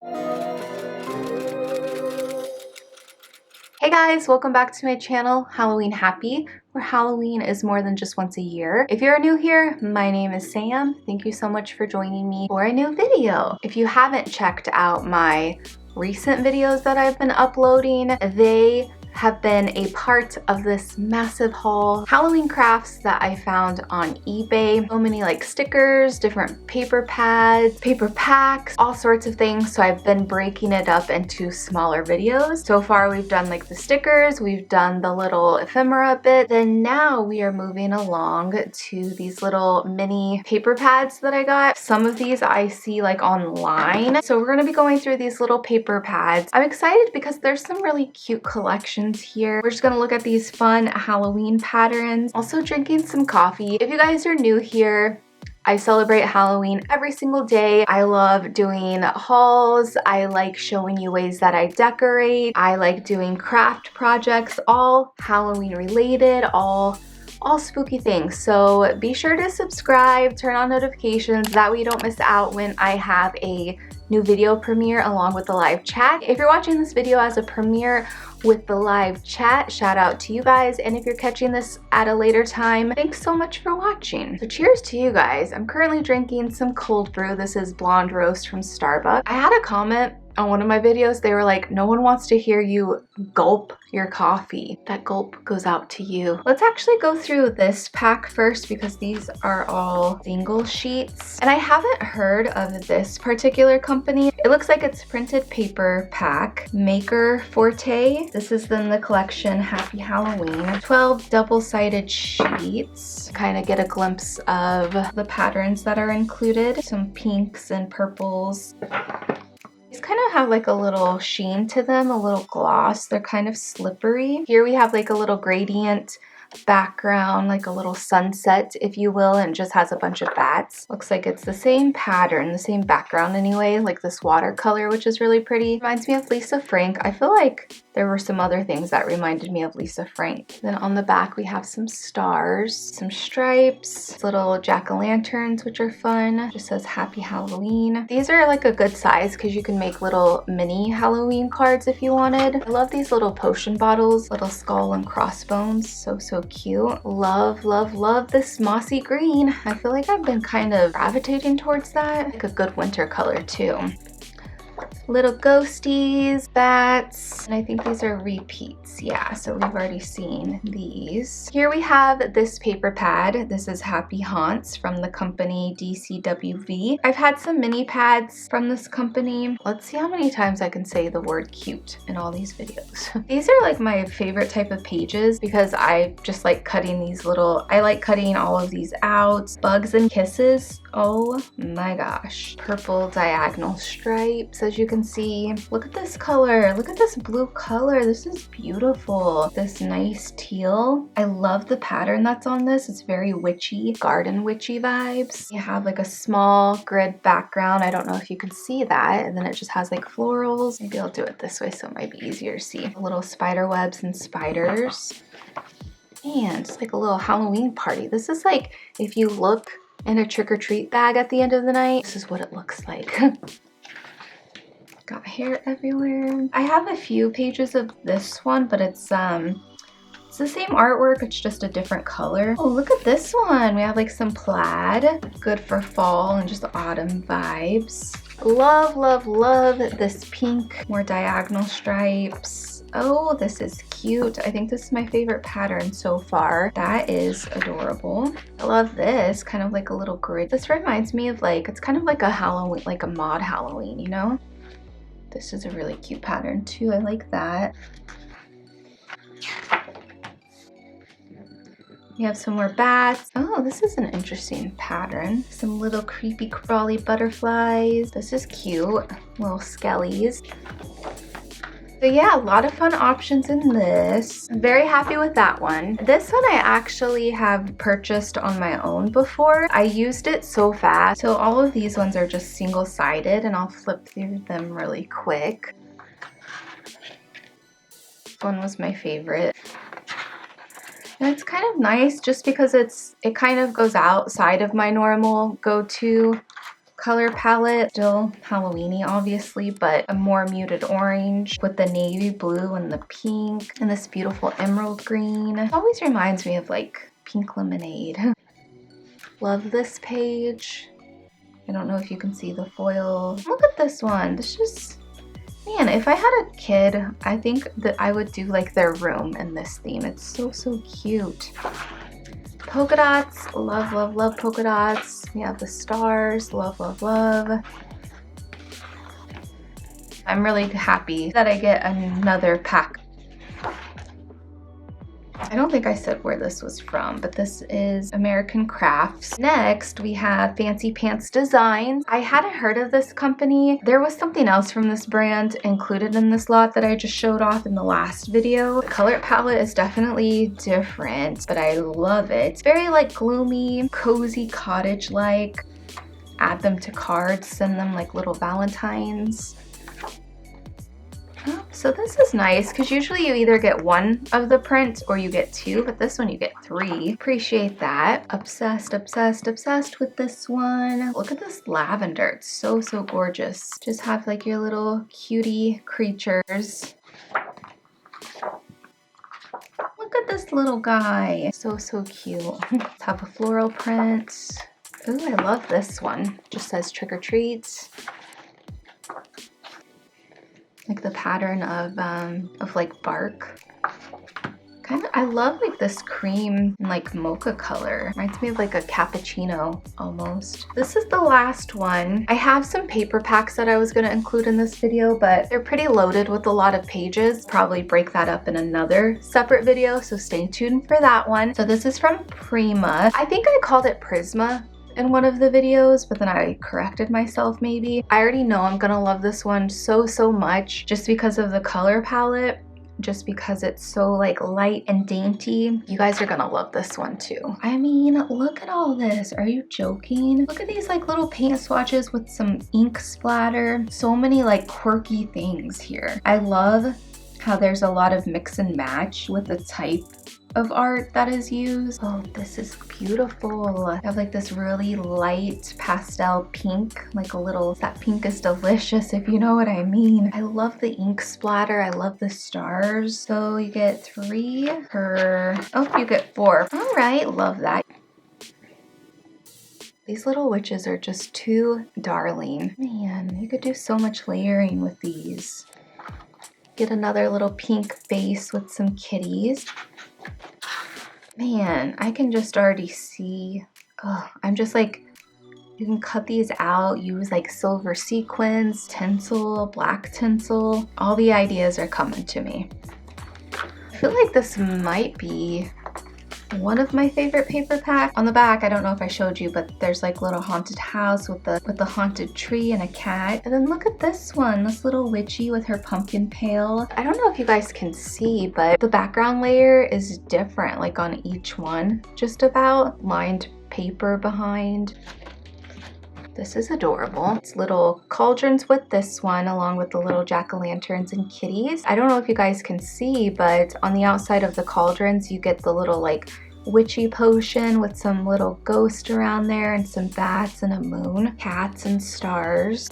Hey guys, welcome back to my channel, Halloween Happy, where Halloween is more than just once a year. If you're new here, my name is Sam. Thank you so much for joining me for a new video. If you haven't checked out my recent videos that I've been uploading, they have been a part of this massive haul. Halloween crafts that I found on eBay. So many like stickers, different paper pads, paper packs, all sorts of things. So I've been breaking it up into smaller videos. So far we've done like the stickers, we've done the little ephemera bit. Then now we are moving along to these little mini paper pads that I got. Some of these I see like online. So we're gonna be going through these little paper pads. I'm excited because there's some really cute collections here. We're just gonna look at these fun Halloween patterns. Also drinking some coffee. If you guys are new here, I celebrate Halloween every single day. I love doing hauls. I like showing you ways that I decorate. I like doing craft projects, all Halloween related, all spooky things. So be sure to subscribe, turn on notifications, that way you don't miss out when I have a new video premiere along with the live chat. If you're watching this video as a premiere with the live chat, shout out to you guys. And if you're catching this at a later time, thanks so much for watching. So cheers to you guys. I'm currently drinking some cold brew. This is Blonde Roast from Starbucks. I had a comment on one of my videos. They were like, no one wants to hear you gulp your coffee. That gulp goes out to you. Let's actually go through this pack first because these are all single sheets. And I haven't heard of this particular company. It looks like it's printed paper pack. Maker Forte. This is then the collection Happy Halloween. 12 double-sided sheets. Kind of get a glimpse of the patterns that are included. Some pinks and purples. These kind of have like a little sheen to them, a little gloss. They're kind of slippery. Here we have like a little gradient background, like a little sunset, if you will, and just has a bunch of bats. Looks like it's the same pattern, the same background anyway, like this watercolor, which is really pretty. Reminds me of Lisa Frank. I feel like there were some other things that reminded me of Lisa Frank. Then on the back we have some stars, some stripes, little jack-o'-lanterns, which are fun. It just says Happy Halloween. These are like a good size because you can make little mini Halloween cards if you wanted. I love these little potion bottles, little skull and crossbones. So cute. Love, love, love this mossy green. I feel like I've been kind of gravitating towards that. Like a good winter color too. Little ghosties, bats, and I think these are repeats. Yeah, so we've already seen these. Here we have this paper pad. This is Happy Haunts from the company DCWV. I've had some mini pads from this company. Let's see how many times I can say the word cute in all these videos. These are like my favorite type of pages because I just like cutting these little, I like cutting all of these out. Bugs and Kisses. Oh my gosh. Purple diagonal stripes, as you can see. Look at this color. Look at this blue color. This is beautiful. This nice teal. I love the pattern that's on this. It's very witchy, garden witchy vibes. You have like a small grid background. I don't know if you can see that. And then it just has like florals. Maybe I'll do it this way so it might be easier to see. Little spider webs and spiders. And it's like a little Halloween party. This is like if you look in a trick-or-treat bag at the end of the night. This is what it looks like. Got hair everywhere. I have a few pages of this one, but it's the same artwork, it's just a different color. Oh, look at this one. We have like some plaid. Good for fall and just autumn vibes. Love, love, love this pink. More diagonal stripes. Oh, this is cute. I think this is my favorite pattern so far. That is adorable. I love this, kind of like a little grid. This reminds me of like, it's kind of like a Halloween, like a mod Halloween, you know? This is a really cute pattern too. I like that. We have some more bats. Oh, this is an interesting pattern. Some little creepy crawly butterflies. This is cute. Little skellies. So yeah, a lot of fun options in this. I'm very happy with that one. This one I actually have purchased on my own before. I used it so fast. So all of these ones are just single-sided and I'll flip through them really quick. This one was my favorite. And it's kind of nice just because it kind of goes outside of my normal go-to color palette. Still Halloween-y obviously, but a more muted orange with the navy blue and the pink and this beautiful emerald green. It always reminds me of like pink lemonade. Love this page. I don't know if you can see the foil. Look at this one. This just, man, if I had a kid, I think that I would do like their room in this theme. It's so, so cute. Polka dots, love, love, love polka dots. We have the stars, love, love, love. I'm really happy that I get another pack. I don't think I said where this was from, but this is American Crafts. Next, we have Fancy Pants Designs. I hadn't heard of this company. There was something else from this brand included in this lot that I just showed off in the last video. The color palette is definitely different, but I love it. It's very like gloomy, cozy, cottage-like. Add them to cards, send them like little valentines. So this is nice because usually you either get one of the print or you get two, but this one you get three. Appreciate that. Obsessed, obsessed, obsessed with this one. Look at this lavender. It's so, so gorgeous. Just have like your little cutie creatures. Look at this little guy. So, so cute. Let's have a floral print. Ooh, I love this one. Just says trick or treat. Like the pattern of like bark. Kind of, I love like this cream and like mocha color. Reminds me of like a cappuccino almost. This is the last one. I have some paper packs that I was gonna include in this video, but they're pretty loaded with a lot of pages. Probably break that up in another separate video, so stay tuned for that one. So this is from Prima. I think I called it Prisma in one of the videos, but then I corrected myself maybe. I already know I'm gonna love this one so, so much just because of the color palette, just because it's so like light and dainty. You guys are gonna love this one too. I mean, look at all this. Are you joking? Look at these like little paint swatches with some ink splatter. So many like quirky things here. I love how there's a lot of mix and match with the type of art that is used. Oh, this is beautiful. I have like this really light pastel pink, like a little, that pink is delicious if you know what I mean. I love the ink splatter. I love the stars. So you get 3 per, oh, you get 4. All right, love that. These little witches are just too darling. Man, you could do so much layering with these. Get another little pink base with some kitties. Man, I can just already see, oh, I'm just like, you can cut these out, use like silver sequins, tinsel, black tinsel. All the ideas are coming to me. I feel like this might be one of my favorite paper packs. On the back, I don't know if I showed you, but there's like little haunted house with the haunted tree and a cat. And then look at this one, this little witchy with her pumpkin pail. I don't know if you guys can see, but the background layer is different, like on each one, just about. Lined paper behind. This is adorable. It's little cauldrons with this one, along with the little jack-o'-lanterns and kitties. I don't know if you guys can see, but on the outside of the cauldrons, you get the little like witchy potion with some little ghost around there and some bats and a moon, cats and stars.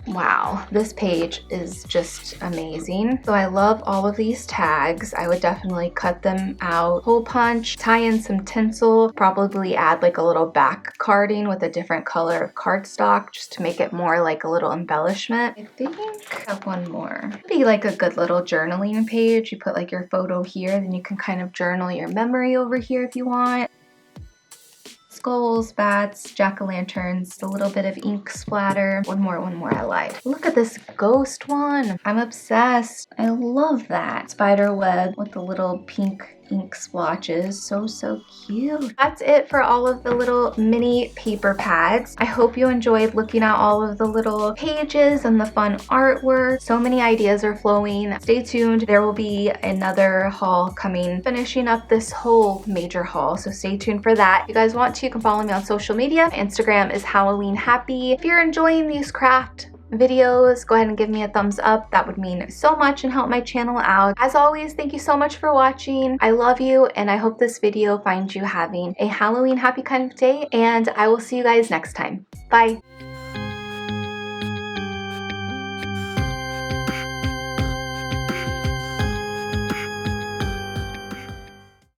Wow, this page is just amazing. So I love all of these tags. I would definitely cut them out, hole punch, tie in some tinsel, probably add like a little back carding with a different color of cardstock just to make it more like a little embellishment. I think I have one more. It'd be like a good little journaling page. You put like your photo here, then you can kind of journal your memory over here if you want. Skulls, bats, jack-o'-lanterns, a little bit of ink splatter. One more I lied. Look at this ghost one. I'm obsessed. I love that. Spider web with the little pink ink splotches. So, so cute. That's it for all of the little mini paper pads. I hope you enjoyed looking at all of the little pages and the fun artwork. So many ideas are flowing. Stay tuned. There will be another haul coming, finishing up this whole major haul. So stay tuned for that. If you guys want to, you can follow me on social media. My Instagram is Halloween Happy. If you're enjoying these craft videos, go ahead and give me a thumbs up. That would mean so much and help my channel out. As always, thank you so much for watching. I love you, and I hope this video finds you having a Halloween happy kind of day, and I will see you guys next time. Bye.